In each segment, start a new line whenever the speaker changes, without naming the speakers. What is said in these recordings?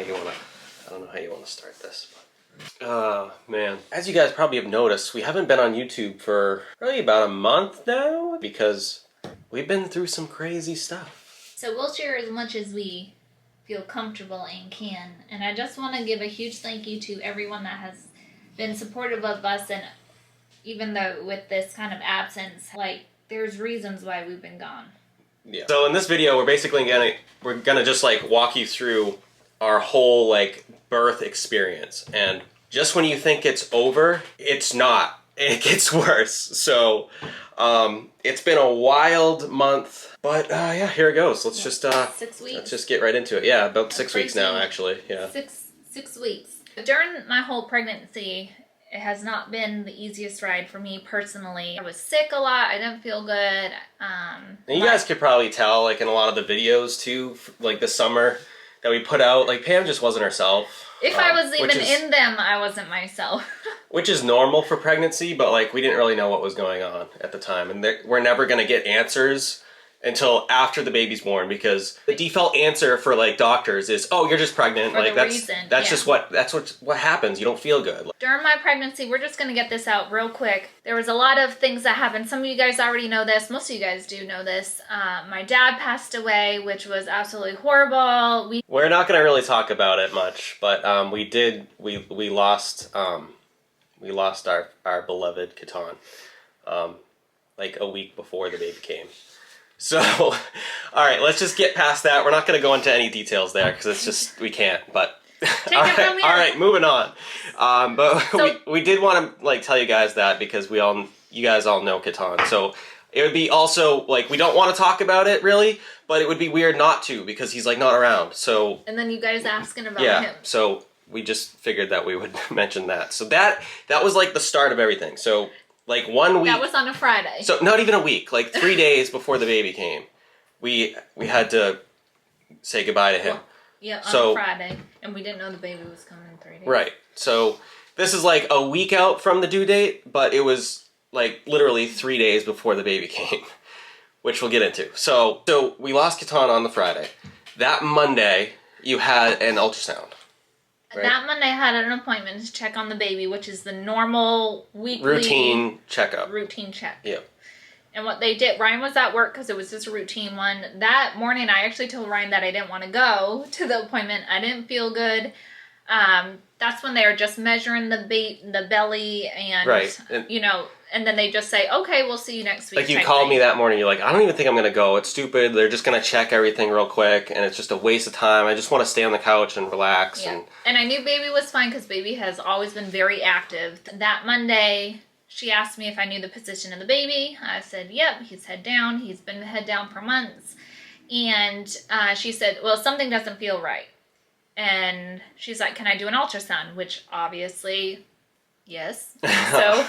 how you wanna start this. But, man. As you guys probably have noticed, we haven't been on YouTube for probably about a month now because we've been through some crazy stuff.
So we'll share as much as we feel comfortable and can. And I just want to give a huge thank you to everyone that has been supportive of us, and even though with this kind of absence, like, there's reasons why we've been gone.
Yeah. So in this video, we're gonna just like walk you through our whole like birth experience, and just when you think it's over, it's not. It gets worse. So it's been a wild month, but yeah, here it goes. Let's just
6 weeks.
Let's just get right into it. Yeah, about 6 weeks now, actually. Yeah.
Six weeks. During my whole pregnancy, it has not been the easiest ride for me personally. I was sick a lot. I didn't feel good.
And you guys could probably tell, like in a lot of the videos too, like this summer that we put out, like Pam just wasn't herself.
If I was even in them, I wasn't myself.
Which is normal for pregnancy, but like we didn't really know what was going on at the time, and we're never gonna get answers until after the baby's born, because the default answer for like doctors is, oh, you're just pregnant.
For
like that's just what happens. You don't feel good.
During my pregnancy, we're just gonna get this out real quick. There was a lot of things that happened. Some of you guys already know this. Most of you guys do know this. My dad passed away, which was absolutely horrible.
We're not gonna really talk about it much, but we lost our beloved Catan like a week before the baby came. So, all right, let's just get past that. We're not going to go into any details there because it's just, we can't, but all right, moving on. We did want to like tell you guys that because you guys all know Catan. So it would be also like, we don't want to talk about it really, but it would be weird not to because he's like not around. So,
and then you guys asking about him.
So we just figured that we would mention that. So that was like the start of everything. So like 1 week.
That was on a Friday.
So not even a week, like 3 days before the baby came, we had to say goodbye to him.
Well, yeah, on Friday, and we didn't know the baby was coming in 3 days.
Right. So this is like a week out from the due date, but it was like literally 3 days before the baby came, which we'll get into. So we lost Catan on the Friday. That Monday, you had an ultrasound. Right.
That Monday I had an appointment to check on the baby, which is the normal weekly
routine checkup.
Routine check.
Yep.
And what they did, Ryan was at work because it was just a routine one. That morning I actually told Ryan that I didn't want to go to the appointment. I didn't feel good. That's when they were just measuring the belly and,
right.
And then they just say, okay, we'll see you next week.
Like you called me that morning, you're like, I don't even think I'm going to go. It's stupid. They're just going to check everything real quick, and it's just a waste of time. I just want to stay on the couch and relax.
Yeah. And I knew baby was fine because baby has always been very active. That Monday, she asked me if I knew the position of the baby. I said, yep, he's head down. He's been head down for months. And she said, well, something doesn't feel right. And she's like, can I do an ultrasound? Which obviously, yes. So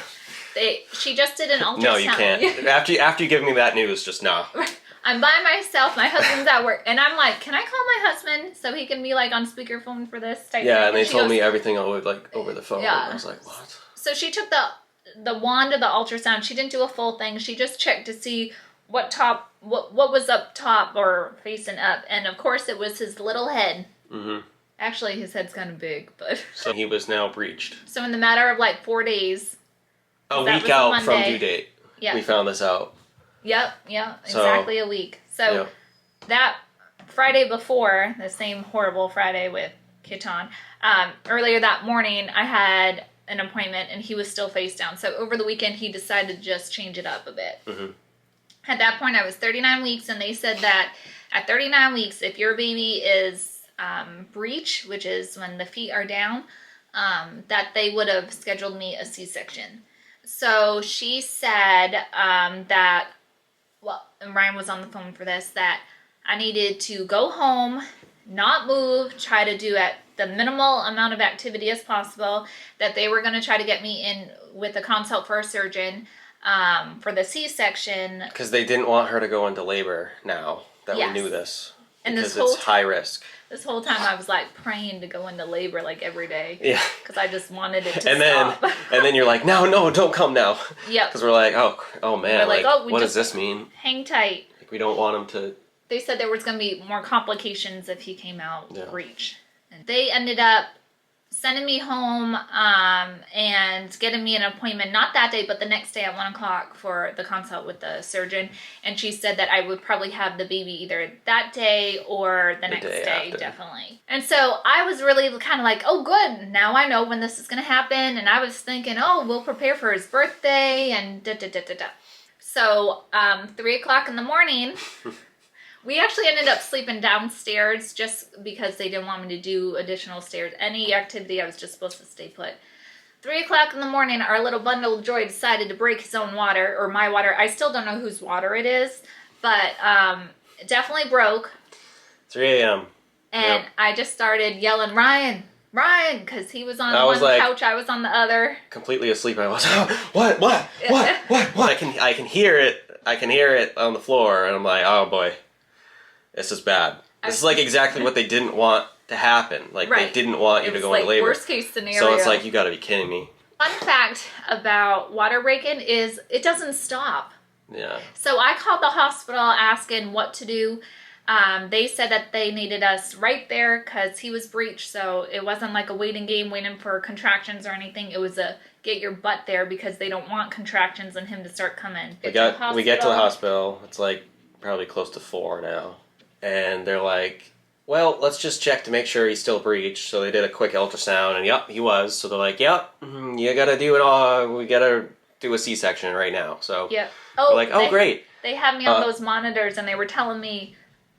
she just did an ultrasound.
No, you can't. After you give me that news, just no.
I'm by myself. My husband's at work. And I'm like, can I call my husband so he can be like on speakerphone for this type
thing?
And
they told me everything over the phone. Yeah. And I was like, what?
So she took the wand of the ultrasound. She didn't do a full thing. She just checked to see what was up top or facing up. And of course it was his little head. Mm-hmm. Actually, his head's kind of big, but...
So he was now breached.
So in the matter of like 4 days...
A week out from due date. Yeah. We found this out.
Yep, exactly a week. So that Friday before, the same horrible Friday with Catan, earlier that morning I had an appointment and he was still face down. So over the weekend he decided to just change it up a bit. Mm-hmm. At that point I was 39 weeks and they said that at 39 weeks if your baby is breech, which is when the feet are down, that they would have scheduled me a C-section. So she said that, well, and Ryan was on the phone for this, that I needed to go home, not move, try to do at the minimal amount of activity as possible, that they were going to try to get me in with a consult for a surgeon for the C-section.
Because they didn't want her to go into labor now that we knew this.
And
because it's high risk.
This whole time I was like praying to go into labor like every day.
Yeah.
Because I just wanted it to stop.
And then you're like, no, don't come now.
Yep.
Because we're like, oh man, like what does this mean?
Hang tight.
Like we don't want him to...
They said there was going to be more complications if he came out breech. They ended up sending me home and getting me an appointment, not that day, but the next day at 1 o'clock for the consult with the surgeon. And she said that I would probably have the baby either that day or the next day, definitely. And so I was really kind of like, oh, good. Now I know when this is going to happen. And I was thinking, oh, we'll prepare for his birthday and da-da-da-da-da. So 3 o'clock in the morning... We actually ended up sleeping downstairs just because they didn't want me to do additional stairs. Any activity, I was just supposed to stay put. 3 o'clock in the morning, our little bundle of joy decided to break his own water, or my water. I still don't know whose water it is, but it definitely broke.
3 a.m.
And I just started yelling, Ryan, because he was on one couch, I was on the other.
Completely asleep. I was, what? I can hear it on the floor, and I'm like, oh boy. This is bad. This is like exactly what they didn't want to happen. Like they didn't want you to go into labor.
Worst case scenario.
So it's like, you gotta be kidding me.
Fun fact about water breaking is it doesn't stop.
Yeah.
So I called the hospital asking what to do. They said that they needed us right there because he was breached. So it wasn't like a waiting game waiting for contractions or anything. It was a get your butt there because they don't want contractions and him to start coming.
We get to the hospital. It's like probably close to 4 now. And they're like, well, let's just check to make sure he's still breached. So they did a quick ultrasound, and yep, he was. So they're like, yep, you gotta do it all. We gotta do a C-section right now. So we're like, great.
They had me on those monitors, and they were telling me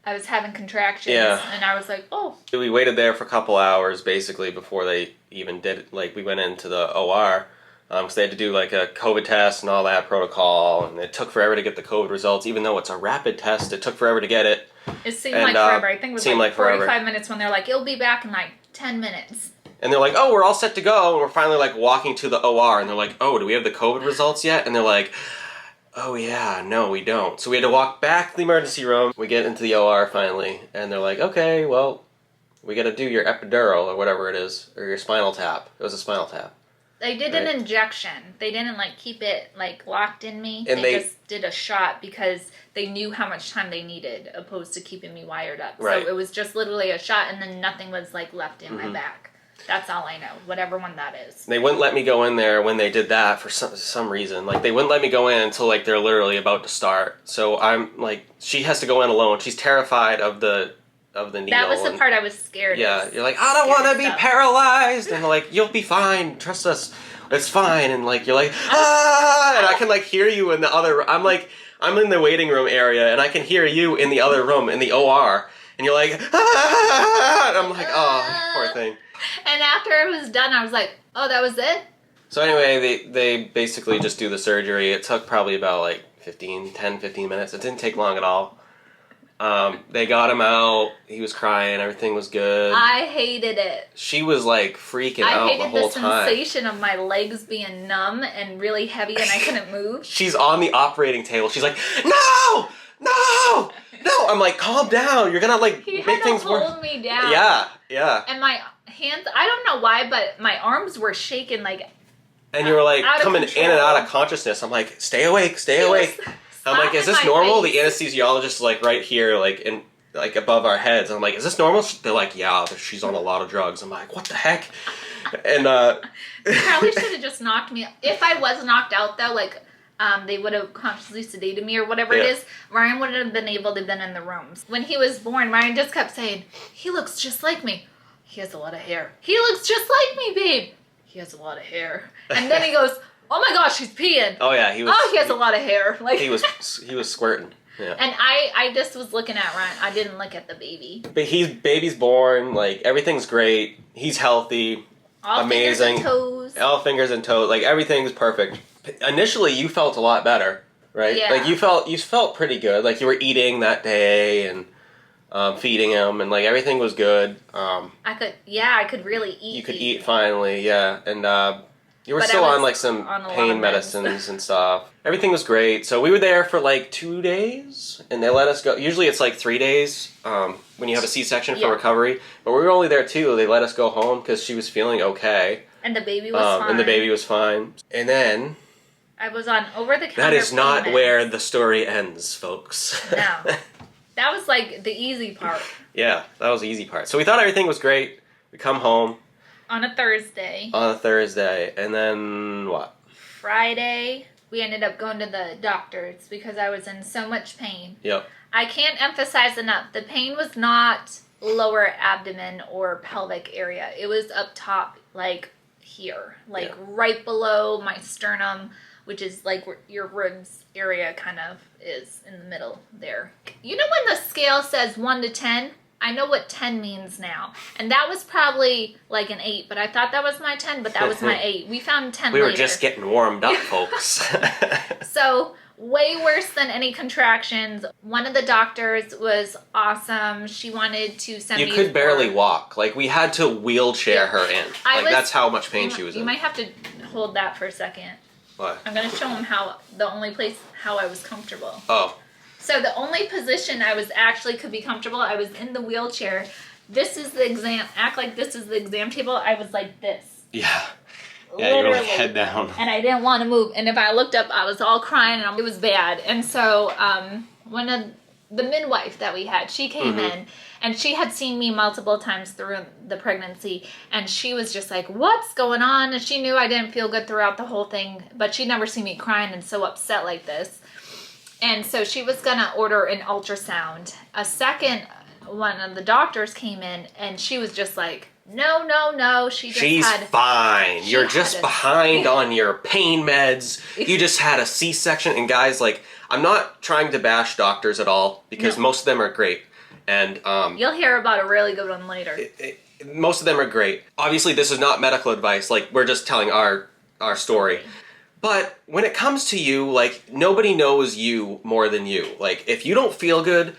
I was having contractions. Yeah. And I was like, oh. We
waited there for a couple hours, basically, before they even did it. Like, we went into the OR. Because they had to do like a COVID test and all that protocol, and it took forever to get the COVID results. Even though it's a rapid test, it took forever to get it.
It seemed like forever. I think it was like 45 minutes when they're like, it'll be back in like 10 minutes.
And they're like, oh, we're all set to go. And we're finally like walking to the OR, and they're like, oh, do we have the COVID results yet? And they're like, oh yeah, no, we don't. So we had to walk back to the emergency room. We get into the OR finally, and they're like, okay, well, we got to do your epidural or whatever it is, or your spinal tap. It was a spinal tap.
They did an injection. They didn't like keep it like locked in me. And they just did a shot because they knew how much time they needed, opposed to keeping me wired up.
Right.
So it was just literally a shot, and then nothing was like left in my back. That's all I know. Whatever one that is.
They wouldn't let me go in there when they did that for some reason. Like they wouldn't let me go in until like they're literally about to start. So I'm like, she has to go in alone. She's terrified of the needle.
That was the part I was scared of.
Yeah, you're like, I don't want to be paralyzed. And they're like, you'll be fine. Trust us. It's fine. And like, you're like, ah! And I can like hear you in the other, I'm in the waiting room area, and I can hear you in the other room, in the OR. And you're like, ah! And I'm like, oh, poor thing.
And after it was done, I was like, oh, that was it?
So anyway, they basically just do the surgery. It took probably about like 15 minutes. It didn't take long at all. They got him out. He was crying. Everything was good.
I hated it.
She was like freaking out the whole time.
I hated the sensation of my legs being numb and really heavy, and I couldn't move.
She's on the operating table. She's like, no! I'm like, calm down. You're gonna like
make
things worse.
He had to hold me down.
Yeah.
And my hands, I don't know why, but my arms were shaking like.
And you were like coming in and out of consciousness. I'm like, stay awake. I'm like, is this normal? The anesthesiologist like right here, like in like above our heads. I'm like, is this normal? They're like, yeah, she's on a lot of drugs. I'm like, what the heck? And
probably should have just knocked me. If I was knocked out though, like they would have consciously sedated me or whatever it is. Ryan wouldn't have been able to have been in the rooms. When he was born, Ryan just kept saying, he looks just like me. He has a lot of hair. He looks just like me, babe. He has a lot of hair. And then he goes, oh my gosh, he's peeing.
Oh yeah, he
has a lot of hair. Like
he was squirting. Yeah.
And I just was looking at Ryan. I didn't look at the baby.
But baby's born. Like everything's great. He's healthy.
All
amazing.
Fingers and toes.
All fingers and toes. Like everything's perfect. Initially, you felt a lot better, right?
Yeah.
Like you felt pretty good. Like you were eating that day and feeding him, and like everything was good.
I could really eat.
You could eat finally, yeah, and. You were still on like some pain medicines and stuff. Everything was great. So we were there for like 2 days, and they let us go. Usually it's like 3 days when you have a C-section for recovery. But we were only there 2. They let us go home because she was feeling okay.
And the baby was fine.
And then...
I was on over-the-counter
That is not where the story ends, folks.
No. That was like the easy part.
Yeah, that was the easy part. So we thought everything was great. We come home.
On a Thursday.
And then what?
Friday, we ended up going to the doctor's because I was in so much pain.
Yep.
I can't emphasize enough, the pain was not lower abdomen or pelvic area. It was up top, like here, like right below my sternum, which is like where your ribs area kind of is in the middle there. You know when the scale says 1 to 10? I know what 10 means now. And that was probably like an 8, but I thought that was my 10, but that was my 8. We found 10
We
later.
were just getting warmed up, folks.
So, way worse than any contractions. One of the doctors was awesome. She wanted to send me...
You could barely walk. Like, we had to wheelchair her in. That's how much pain she was in.
You might have to hold that for a second.
What?
I'm going to show him how I was comfortable.
Oh.
So the only position I was actually could be comfortable, I was in the wheelchair. This is the exam, act like this is the exam table. I was like this.
Yeah. Yeah,
Literally.
you were like head down.
And I didn't want to move. And if I looked up, I was all crying and it was bad. And so one of the midwife that we had, she came in and she had seen me multiple times through the pregnancy. And she was just like, what's going on? And she knew I didn't feel good throughout the whole thing, but she'd never seen me crying and so upset like this. And so she was going to order an ultrasound. A second one of the doctors came in and she was just like, no. She's
fine. You're just behind on your pain meds. You just had a C-section. And guys, like, I'm not trying to bash doctors at all because most of them are great. And
you'll hear about a really good one later.
Most of them are great. Obviously, this is not medical advice. Like, we're just telling our story. But when it comes to you, like, nobody knows you more than you. Like, if you don't feel good,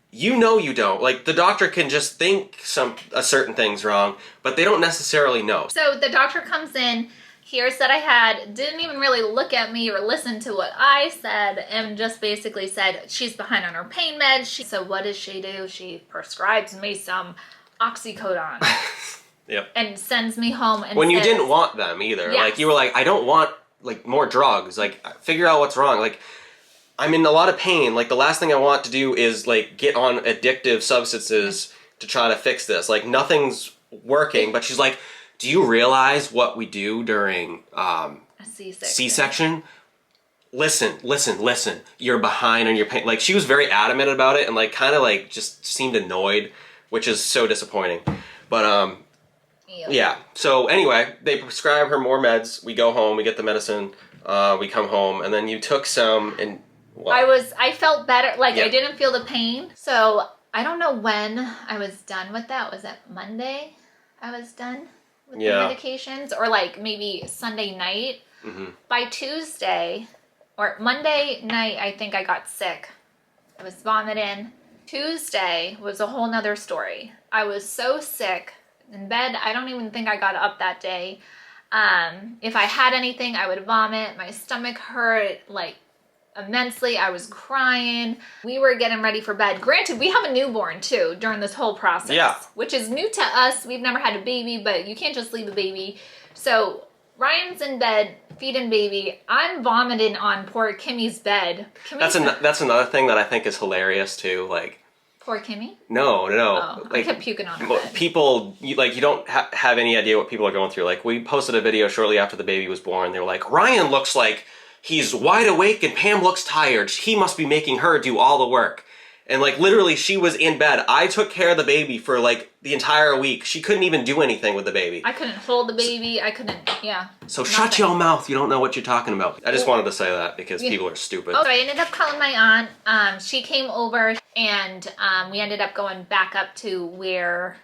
you know you don't. Like, the doctor can just think a certain thing's wrong, but they don't necessarily know.
So the doctor comes in, hears that I had, didn't even really look at me or listen to what I said, and just basically said, she's behind on her pain meds. So what does she do? She prescribes me some oxycodone.
Yep.
And sends me home and
when you didn't want them either.
Yes.
Like, you were like, I don't want, like, more drugs. Like, figure out what's wrong. Like, I'm in a lot of pain. Like, the last thing I want to do is, like, get on addictive substances to try to fix this. Like, nothing's working. But she's like, do you realize what we do during
a C-section?
Listen. You're behind on your pain. Like, she was very adamant about it and, like, kind of, like, just seemed annoyed, which is so disappointing. But, yeah. So, anyway, they prescribe her more meds. We go home. We get the medicine. We come home. And then you took some and... What?
I felt better. Like, I didn't feel the pain. So, I don't know when I was done with that. Was that Monday I was done with the medications? Or, like, maybe Sunday night? Mm-hmm. By Tuesday, or Monday night, I think I got sick. I was vomiting. Tuesday was a whole nother story. I was so sick in bed. I don't even think I got up that day. If I had anything, I would vomit. My stomach hurt, like, immensely. I was crying. We were getting ready for bed. Granted, we have a newborn too during this whole process, which is new to us. We've never had a baby, but you can't just leave a baby. So Ryan's in bed feeding baby. I'm vomiting on poor Kimmy's bed.
That's another thing that I think is hilarious too. Like,
poor Kimmy?
No.
Oh,
like,
I kept puking on her bed.
People, you don't have any idea what people are going through. Like, we posted a video shortly after the baby was born. They were like, Ryan looks like he's wide awake and Pam looks tired. He must be making her do all the work. And, like, literally, she was in bed. I took care of the baby for, like, the entire week. She couldn't even do anything with the baby.
I couldn't hold the baby. I couldn't,
So shut your mouth. You don't know what you're talking about. I just wanted to say that because people are stupid.
Oh, so I ended up calling my aunt. She came over and we ended up going back up to where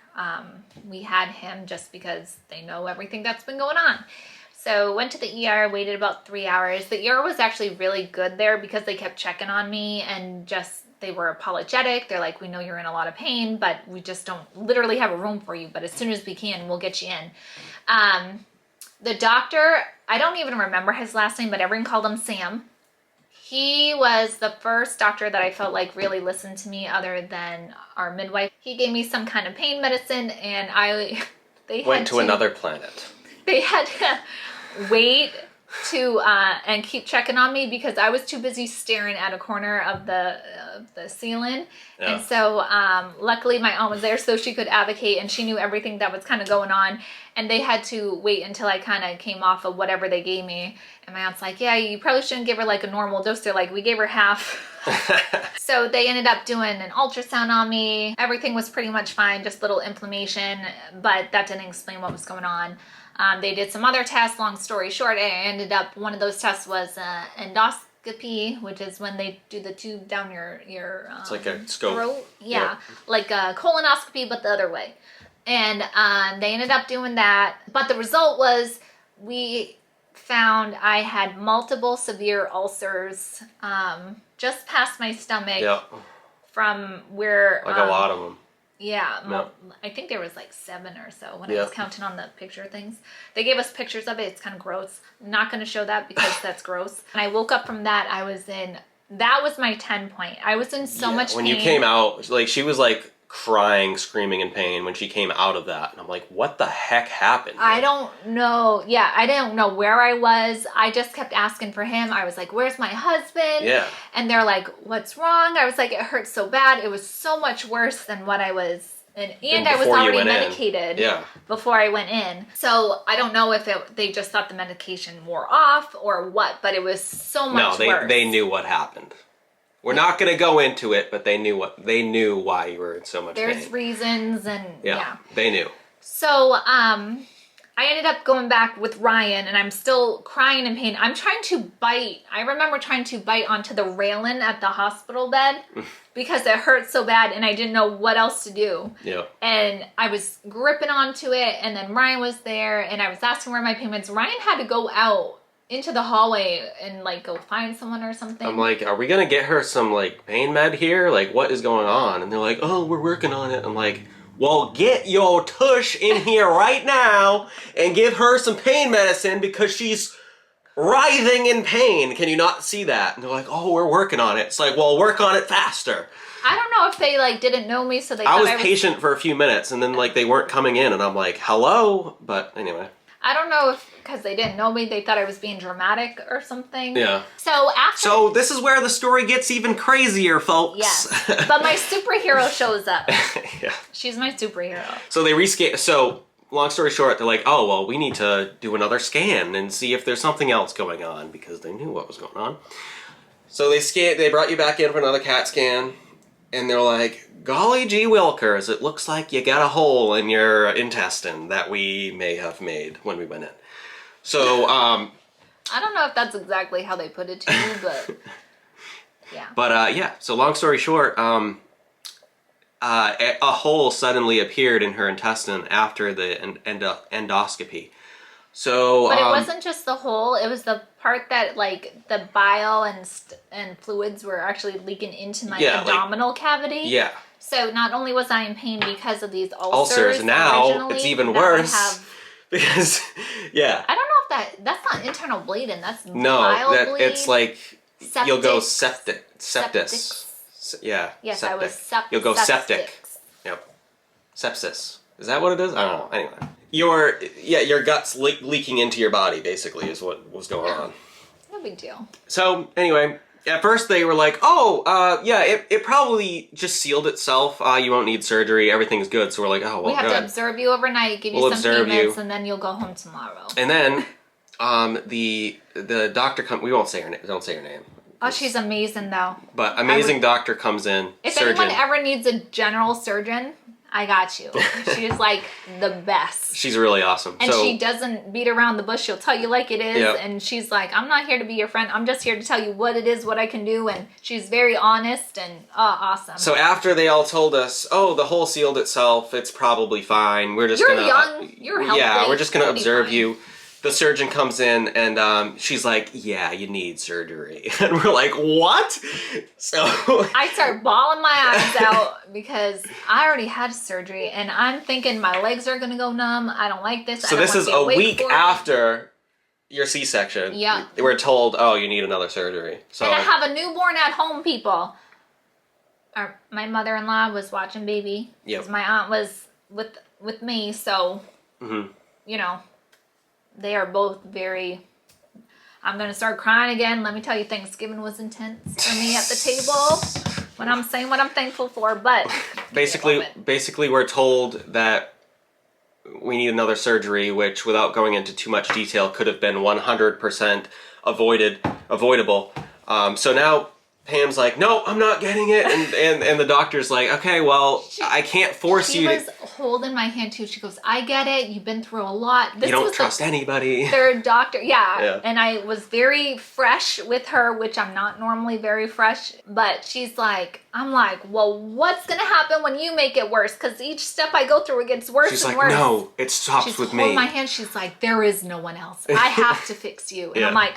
we had him just because they know everything that's been going on. So went to the ER, waited about 3 hours. The ER was actually really good there because they kept checking on me and just, they were apologetic. They're like, we know you're in a lot of pain, but we just don't literally have a room for you. But as soon as we can, we'll get you in. The doctor, I don't even remember his last name, but everyone called him Sam. He was the first doctor that I felt like really listened to me other than our midwife. He gave me some kind of pain medicine and they
went to another planet.
They had to wait to and keep checking on me because I was too busy staring at a corner of the ceiling. Yeah. And so luckily my aunt was there so she could advocate, and she knew everything that was kind of going on, and they had to wait until I kind of came off of whatever they gave me. And my aunt's like, yeah, you probably shouldn't give her like a normal dose. They're like, we gave her half. So they ended up doing an ultrasound on me. Everything was pretty much fine, just little inflammation, but that didn't explain what was going on. They did some other tests. Long story short, I ended up, one of those tests was endoscopy, which is when they do the tube down your
it's like a scope.
Throat. Yeah, like a colonoscopy, but the other way. And they ended up doing that. But the result was we found I had multiple severe ulcers just past my stomach from where...
Like a lot of them.
Yeah, I think there was like 7 or so when I was counting on the picture things. They gave us pictures of it. It's kind of gross. I'm not going to show that because that's gross. And I woke up from that. That was my 10 point. I was in so much pain.
When you came out, like she was like crying, screaming in pain when she came out of that. And I'm like, what the heck happened?
I don't know. Yeah, I didn't know where I was. I just kept asking for him. I was like, where's my husband?
Yeah.
And they're like, what's wrong? I was like, it hurts so bad. It was so much worse than what I was. And I was already medicated before I went in. So I don't know if they just thought the medication wore off or what, but it was so much worse.
They knew what happened. We're not going to go into it, but they knew why you were in so much pain.
There's reasons, and
they knew.
So I ended up going back with Ryan, and I'm still crying in pain. I'm trying to bite. I remember trying to bite onto the railing at the hospital bed because it hurt so bad, and I didn't know what else to do. Yeah. And I was gripping onto it, and then Ryan was there, and I was asking where my pain was. Ryan had to go out into the hallway and like go find someone or something.
I'm like, are we gonna get her some like pain med here? Like, what is going on? And they're like, oh, we're working on it. I'm like, well, get your tush in here right now and give her some pain medicine because she's writhing in pain. Can you not see that? And they're like, oh, we're working on it. It's like, well, work on it faster.
I don't know if they like didn't know me, so they
I was patient for a few minutes, and then like they weren't coming in, and I'm like, hello? But anyway.
I don't know if because they didn't know me, they thought I was being dramatic or something.
Yeah.
So
this is where the story gets even crazier, folks.
Yes. But my superhero shows up.
Yeah.
She's my superhero.
So they So long story short, they're like, oh well, we need to do another scan and see if there's something else going on because they knew what was going on. So they brought you back in for another CAT scan, and they're like, golly gee wilkers, it looks like you got a hole in your intestine that we may have made when we went in. So,
I don't know if that's exactly how they put it to you, but yeah.
But, so long story short, a hole suddenly appeared in her intestine after the endoscopy. So,
but it wasn't just the hole, it was the part that, like, the bile and fluids were actually leaking into my abdominal cavity.
Yeah.
So not only was I in pain because of these ulcers
now it's even worse. Because, yeah.
I don't know if that's not internal bleeding, that's bile bleed.
It's like,
septic.
You'll go septis. Yeah.
Yes,
septic.
I was septic.
You'll go septic. Yep. Sepsis. Is that what it is? I don't know. Anyway. Your guts leaking into your body, basically, is what was going on.
No big deal.
So, anyway, at first they were like, it probably just sealed itself. You won't need surgery. Everything's good. So we're like, oh, well,
we have to observe you overnight, give you some payments, and then you'll go home tomorrow.
And then the doctor comes. We won't say her name. Don't say her name.
Oh, she's amazing, though.
But amazing doctor comes in.
If anyone ever needs a general surgeon, I got you. She's like the best.
She's really awesome.
And she doesn't beat around the bush. She'll tell you like it is. Yep. And she's like, I'm not here to be your friend. I'm just here to tell you what it is, what I can do. And she's very honest and awesome.
So after they all told us, oh, the hole sealed itself, it's probably fine. You're
young. You're healthy.
Yeah, we're just going to observe you. The surgeon comes in and she's like, yeah, you need surgery. And we're like, what? So
I start bawling my eyes out because I already had surgery and I'm thinking my legs are going to go numb. I don't like this.
So this is a week after your C-section.
Yeah.
We're told, oh, you need another surgery. So
and I have a newborn at home, people. My mother-in-law was watching baby.
Yeah.
Because my aunt was with me, so, you know. They are both very I'm going to start crying again. Let me tell you, Thanksgiving was intense for me at the table when I'm saying what I'm thankful for. But
basically we're told that we need another surgery, which without going into too much detail could have been 100% avoidable. So now Pam's like, no, I'm not getting it. And the doctor's like, okay, well, I can't force you to...
She was holding my hand too. She goes, I get it. You've been through a lot.
You don't trust anybody.
Third doctor. Yeah. And I was very fresh with her, which I'm not normally very fresh. But she's like, I'm like, well, what's going to happen when you make it worse? Because each step I go through, it gets worse
she's
and
like,
worse.
No, it stops with me.
She's holding my hand. She's like, there is no one else. I have to fix you. And I'm like...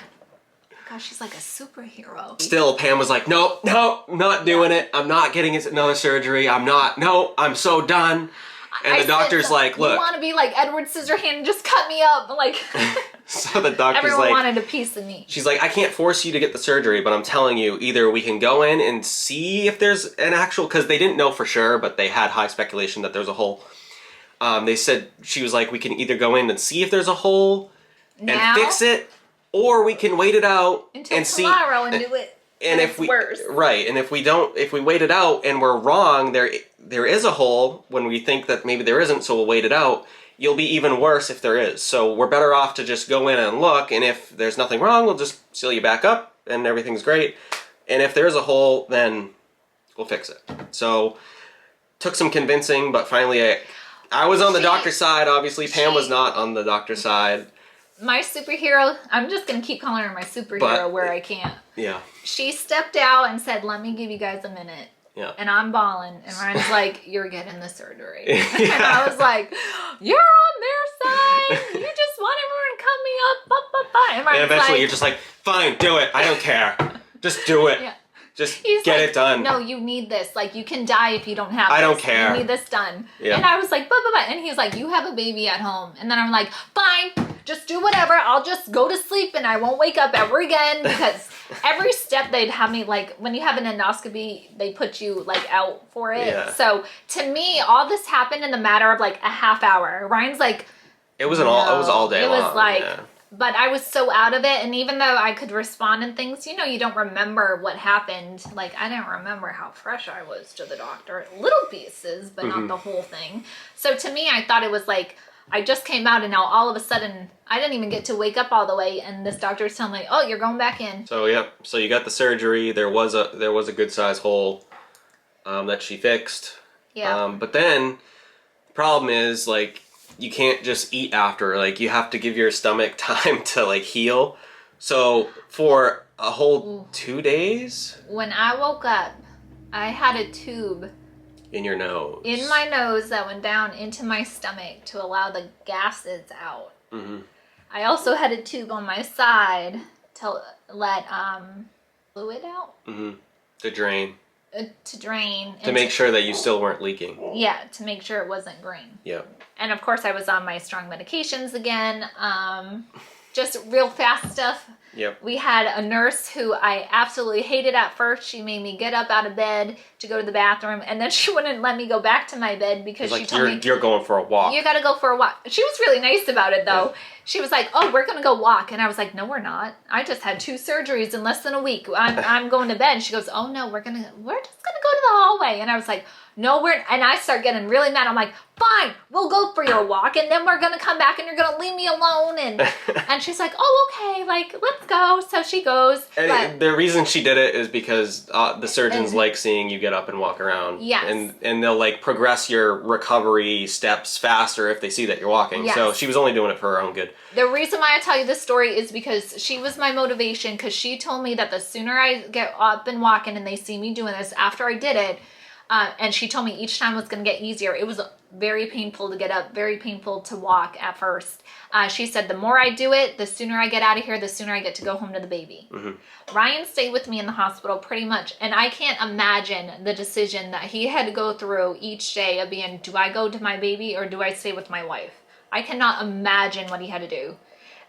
Gosh, she's like a superhero.
Still, Pam was like, no, not doing it. I'm not getting another surgery. I'm so done. And the doctor's like, look.
You want to be like Edward Scissorhands and just cut me up. Like,
so the doctor's
everyone
like,
wanted a piece of me.
She's like, I can't force you to get the surgery, but I'm telling you, either we can go in and see if there's an actual, because they didn't know for sure, but they had high speculation that there's a hole. They said, she was like, we can either go in and see if there's a hole and fix it, or we can wait it out
until
and see
tomorrow and do it.
And if we and if we wait it out and we're wrong, there is a hole when we think that maybe there isn't, so we'll wait it out. You'll be even worse if there is. So we're better off to just go in and look, and if there's nothing wrong, we'll just seal you back up and everything's great. And if there's a hole, then we'll fix it. So took some convincing, but finally I was on the doctor's side. Obviously, Pam was not on the doctor's side.
My superhero, I'm just going to keep calling her my superhero where I can.
Yeah.
She stepped out and said, let me give you guys a minute.
Yeah.
And I'm bawling. And Ryan's like, you're getting the surgery. And I was like, you're on their side. You just want everyone to cut me up. Bah, bah, bah. And Ryan's
eventually
like,
you're just like, fine, do it. I don't care. Just do it.
Yeah.
Just get it done.
No, you need this. Like, you can die if you don't have this.
I don't care.
You need this done.
Yeah.
And I was like, bah, bah, bah. And he's like, you have a baby at home. And then I'm like, fine. Just do whatever. I'll just go to sleep and I won't wake up ever again, because every step they'd have me, like, when you have an endoscopy, they put you like out for it. Yeah. So to me, all this happened in the matter of like a half hour. Ryan's like,
it was all day long.
It was like, but I was so out of it. And even though I could respond in things, you know, you don't remember what happened. Like, I didn't remember how fresh I was to the doctor. Little pieces, but not the whole thing. So to me, I thought it was like, I just came out and now all of a sudden I didn't even get to wake up all the way, and this doctor's telling me, oh, you're going back in.
So so you got the surgery. There was a good size hole that she fixed.
Yeah.
But then the problem is, like, you can't just eat after. Like, you have to give your stomach time to like heal. So for a whole 2 days,
when I woke up, I had a tube
in your nose.
In my nose that went down into my stomach to allow the gases out. Mm-hmm. I also had a tube on my side to let fluid out.
Mm-hmm. To drain.
To drain.
To make sure that you still weren't leaking.
Yeah, to make sure it wasn't green.
Yeah.
And of course I was on my strong medications again. Just real fast stuff.
Yep.
We had a nurse who I absolutely hated at first. She made me get up out of bed to go to the bathroom, and then she wouldn't let me go back to my bed because she told me,
you're going for a walk.
You got to go for a walk. She was really nice about it, though. Yeah. She was like, oh, we're going to go walk. And I was like, no, we're not. I just had 2 surgeries in less than a week. I'm going to bed. And she goes, oh, no, we're just going to go to the hallway. And I was like, no, and I start getting really mad. I'm like, fine, we'll go for your walk, and then we're going to come back, and you're going to leave me alone. And she's like, oh, okay, like, let's go. So she goes.
And the reason she did it is because the surgeons like seeing you get up and walk around.
Yes.
And they'll, like, progress your recovery steps faster if they see that you're walking. Yes. So she was only doing it for her own good.
The reason why I tell you this story is because she was my motivation, because she told me that the sooner I get up and walking and they see me doing this after I did it, and she told me each time was going to get easier. It was very painful to get up, very painful to walk at first. She said, the more I do it, the sooner I get out of here, the sooner I get to go home to the baby. Mm-hmm. Ryan stayed with me in the hospital pretty much, and I can't imagine the decision that he had to go through each day of being, do I go to my baby or do I stay with my wife? I cannot imagine what he had to do.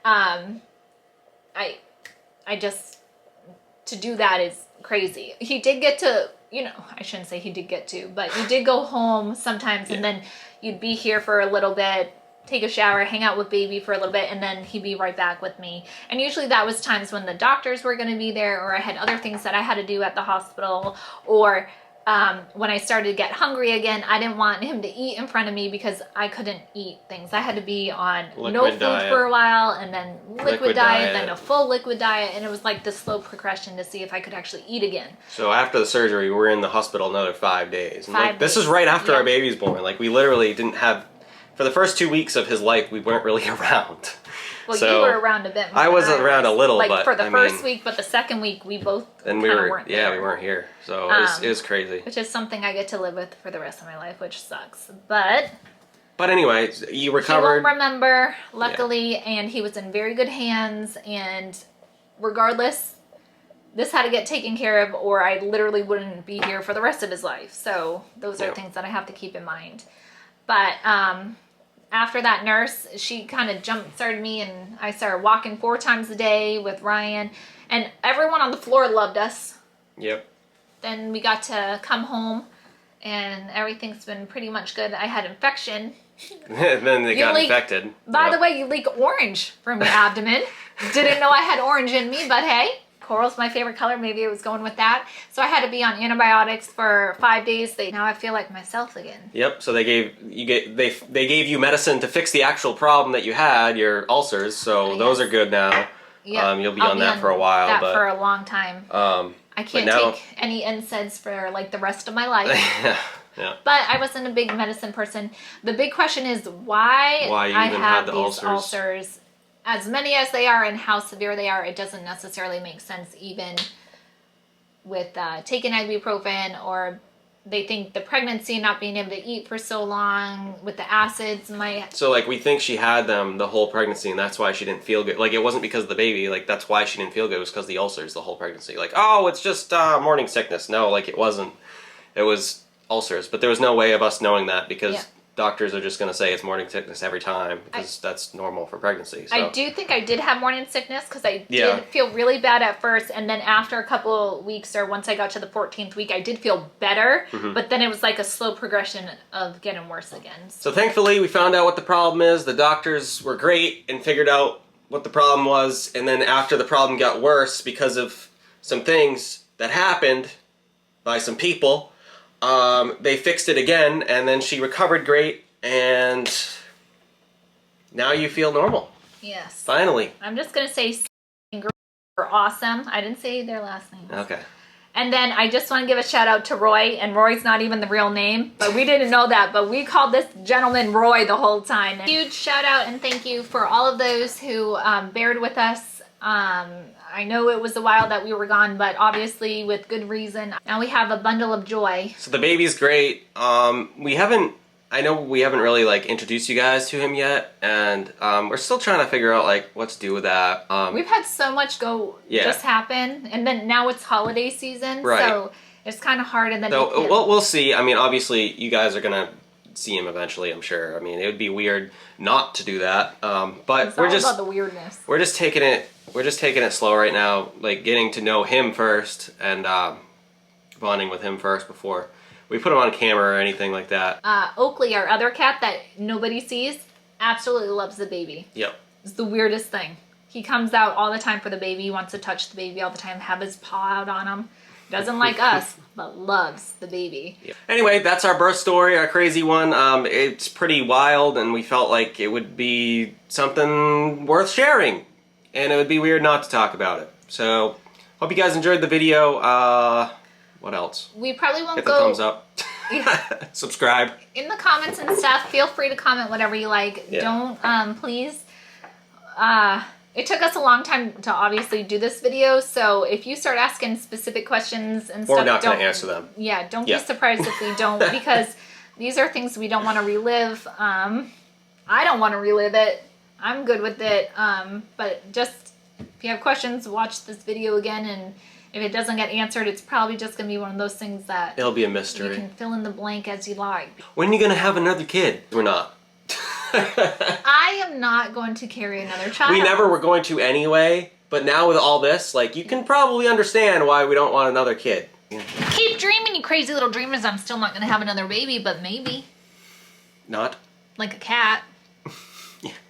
I just, to do that is crazy. He did get to, I shouldn't say he did get to, but you did go home sometimes, and then you'd be here for a little bit, take a shower, hang out with baby for a little bit, and then he'd be right back with me. And usually that was times when the doctors were going to be there, or I had other things that I had to do at the hospital, or when I started to get hungry again, I didn't want him to eat in front of me because I couldn't eat things. I had to be on no food for a while, and then liquid diet, then a full liquid diet, and it was like the slow progression to see if I could actually eat again.
So after the surgery, we were in the hospital another 5 days. And this is right after our baby's born. Like, we literally didn't have, for the first 2 weeks of his life, we weren't really around.
Well, so, you were around a bit more.
I was around a little,
like,
but
for the first week, but the second week we both
and we weren't there. Yeah, we weren't here, so it was crazy.
Which is something I get to live with for the rest of my life, which sucks. But
anyway, you recovered.
He won't remember, luckily, and he was in very good hands. And regardless, this had to get taken care of, or I literally wouldn't be here for the rest of his life. So those are things that I have to keep in mind. But after that nurse, she kind of jump-started me, and I started walking 4 times a day with Ryan, and everyone on the floor loved us.
Yep.
Then we got to come home, and everything's been pretty much good. I had infection.
Then they got infected.
By the way, you leak orange from your abdomen. Didn't know I had orange in me, but hey. Coral's my favorite color. Maybe it was going with that. So I had to be on antibiotics for 5 days. Now I feel like myself again.
Yep. So they gave you medicine to fix the actual problem that you had, your ulcers. So those are good now. Yep. You'll be on that for a while.
For a long time. I can't take any NSAIDs for like the rest of my life.
Yeah.
But I wasn't a big medicine person. The big question is why I have these ulcers. As many as they are and how severe they are, it doesn't necessarily make sense even with taking ibuprofen, or they think the pregnancy, not being able to eat for so long with the acids might...
So like we think she had them the whole pregnancy and that's why she didn't feel good. Like it wasn't because of the baby, like that's why she didn't feel good. It was because of the ulcers the whole pregnancy. Like, oh, it's just morning sickness. No, like it wasn't. It was ulcers. But there was no way of us knowing that because... Doctors are just going to say it's morning sickness every time because that's normal for pregnancy. So.
I do think I did have morning sickness because I did feel really bad at first. And then after a couple of weeks, or once I got to the 14th week, I did feel better. Mm-hmm. But then it was like a slow progression of getting worse again.
So thankfully, we found out what the problem is. The doctors were great and figured out what the problem was. And then after the problem got worse because of some things that happened by some people... they fixed it again, and then she recovered great, and now you feel normal.
Yes.
Finally.
I'm just going to say girls are awesome. I didn't say their last name.
Okay.
And then I just want to give a shout out to Roy, and Roy's not even the real name, but we didn't know that, but we called this gentleman Roy the whole time. Huge shout out and thank you for all of those who bared with us. I know it was a while that we were gone, but obviously with good reason. Now we have a bundle of joy.
So the baby's great. I know we haven't really like introduced you guys to him yet, and we're still trying to figure out like what to do with that.
We've had so much just happen, and then now it's holiday season, so it's kind of hard. And then
we'll see. I mean, obviously you guys are gonna see him eventually, I'm sure. I mean, it would be weird not to do that. But
it's all about the weirdness.
We're just taking it slow right now, like getting to know him first and bonding with him first before we put him on camera or anything like that.
Oakley, our other cat that nobody sees, absolutely loves the baby.
Yep.
It's the weirdest thing. He comes out all the time for the baby. He wants to touch the baby all the time, have his paw out on him. Doesn't like us, but loves the baby.
Yeah. Anyway, that's our birth story, our crazy one. It's pretty wild, and we felt like it would be something worth sharing. And it would be weird not to talk about it. So, hope you guys enjoyed the video. What else?
We probably won't
Hit the thumbs up. Subscribe.
In the comments and stuff, feel free to comment whatever you like. Yeah. Don't, please. It took us a long time to obviously do this video, so if you start asking specific questions and stuff,
we're not going to answer them.
Yeah, don't be surprised if we don't, because these are things we don't want to relive. I don't want to relive it. I'm good with it. But just, if you have questions, watch this video again, and if it doesn't get answered, it's probably just going to be one of those things that...
It'll be a mystery.
You can fill in the blank as you like.
When are you going to have another kid? We're not.
I am not going to carry another child.
We never were going to anyway, but now with all this, like, you can probably understand why we don't want another kid. Yeah.
Keep dreaming, you crazy little dreamers. I'm still not going to have another baby, but maybe.
Not?
Like a cat.